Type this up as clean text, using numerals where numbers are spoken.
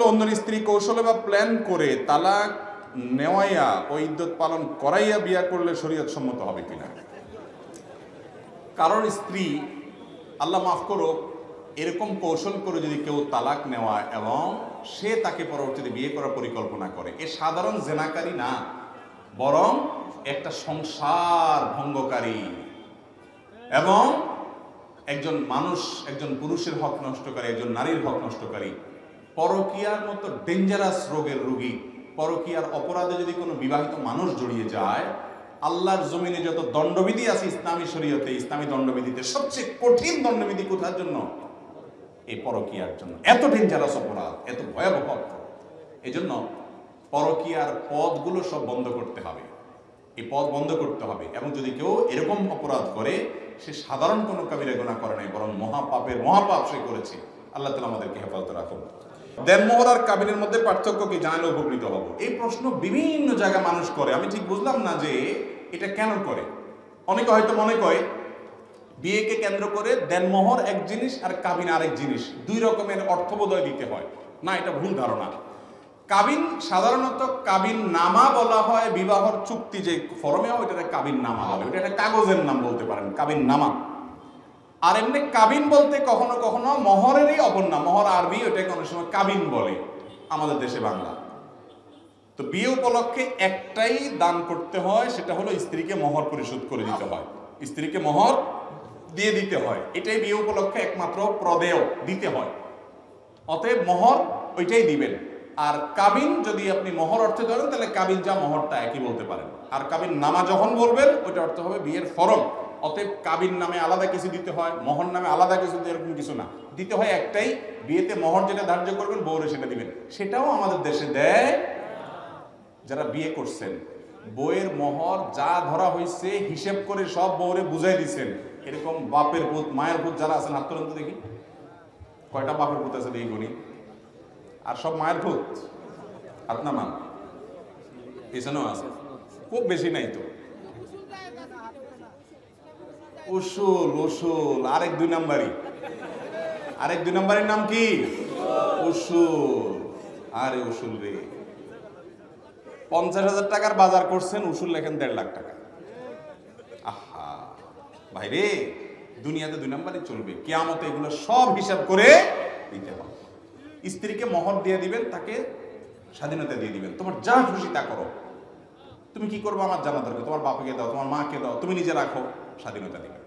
অন্য স্ত্রী কৌশলে বা প্ল্যান করে তালাক নেওয়াইয়া ও ইদ্যত পালন করাইয়া বিয়া করলে শরীয়ত সম্মত হবে কিনা। কারণ স্ত্রী, আল্লাহ মাফ করো, এরকম কৌশল করে যদি কেউ তালাক নেওয়া এবং সে তাকে পরবর্তীতে বিয়ে করার পরিকল্পনা করে, এ সাধারণ জেনাকারী না, বরং একটা সংসার ভঙ্গকারী এবং একজন মানুষ, একজন পুরুষের হক নষ্টকারী, একজন নারীর হক নষ্টকারী, পরকীয়ার মতো ডেঞ্জারাস রোগের রোগী। পরকীয়ার অপরাধে যদি কোনো বিবাহিত মানুষ জড়িয়ে যায়, আল্লাহর জমিনে যত দণ্ডবিধি আছে ইসলামী শরীয়তে, ইসলামী দণ্ডবিধিতে সবচেয়ে কঠিন দণ্ডবিধি কোথার জন্য? এই পরকীয়ার জন্য। এত ডেঞ্জারাস অপরাধ, এত ভয়াবহ অপরাধ। এই জন্য পরকীয়ার পদগুলো সব বন্ধ করতে হবে, এই পদ বন্ধ করতে হবে। এবং যদি কেউ এরকম অপরাধ করে, সে সাধারণ কোনো কাবিরা গুনাহ করে নাই, বরং মহাপাপের মহাপাপ সে করেছে। আল্লাহ তাআলা আমাদেরকে হেফাজতে রাখুন। দেনমোহর আর কাবিনের মধ্যে পার্থক্য কি জানলে উপকৃত হব। এই প্রশ্ন বিভিন্ন জায়গায় মানুষ করে, আমি ঠিক বুঝলাম না যে এটা কেন করে। অনেকে হয়তো মনে করে বিয়েকে কেন্দ্র করে দেনমোহর এক জিনিস আর কাবিন আরেক জিনিস, দুই রকমের অর্থবোধয় দিতে হয়। না, এটা ভুল ধারণা। কাবিন সাধারণত কাবিন নামা বলা হয়, বিবাহর চুক্তি যে ফরমে হয় ওইটাকে কাবিন নামা বলে, ওইটা একটা কাগজের নাম বলতে পারেন, কাবিন নামা। আর এমনি কাবিন বলতে কখনো কখনো মহরেরই অপর নাম, মহর আরবি, ওইটাকে অনেক সময় কাবিন বলে আমাদের দেশে বাংলা। তো বিয়ে উপলক্ষে একটাই দান করতে হয়, সেটা হলো স্ত্রীকে মোহর পরিশোধ করে দিতে হয়, স্ত্রীকে মোহর দিয়ে দিতে হয়। এটাই বিয়ে উপলক্ষে একমাত্র প্রদেয় দিতে হয়। অতএব মোহর ওইটাই দিবেন। আর কাবিন যদি আপনি মোহর অর্থে ধরেন, তাহলে কাবিন যা মোহরটা একই বলতে পারেন। আর কাবিন নামা যখন বলবেন, ওইটা অর্থ হবে বিয়ের ফরম। অতএব কাবিন নামে আলাদা কিছু দিতে হয়, মোহর নামে আলাদা কিছু, এরকম কিছু না, দিতে হয় একটাই। বিয়েতে মোহর যেটা ধার্য করবেন, বউরে সেটা দিবেন। সেটাও আমাদের দেশে দেয়। যারা বিয়ে করছেন, বউয়ের মোহর যা ধরা হয়েছে হিসেব করে সব বউরে বুঝাই দিচ্ছেন। এরকম বাপের ভূত, মায়ের ভূত যারা আছেন, হাত তুলুন তো দেখি। কয়টা বাপের ভূত আছে দেখি গুনি। আর সব মায়ের ভূত হাত নামান। এখানেও আছে, খুব বেশি নাই তো। উসুল, উসুল আরেক দুই নাম্বারই, আরেক দুই নাম্বারের নাম কি? উসুল। আরে উসুল রে, 50,000 টাকার বাজার করছেন, উসুল লেখেন 1.5 লাখ টাকা। আহা ভাই রে, দুনিয়াতে দুই নাম্বারই চলবে, কিয়ামতে এগুলো সব হিসাব করে দিতে হবে। স্ত্রীকে মোহর দিয়ে দিবেন, তাকে স্বাধীনতা দিয়ে দিবেন, তোমার যা খুশি তা করো। তুমি কি করবো আমার জানা দরকার, তোমার বাবাকে দাও, তোমার মাকে দাও, তুমি নিজে রাখো, স্বাধীনতা দিবেন।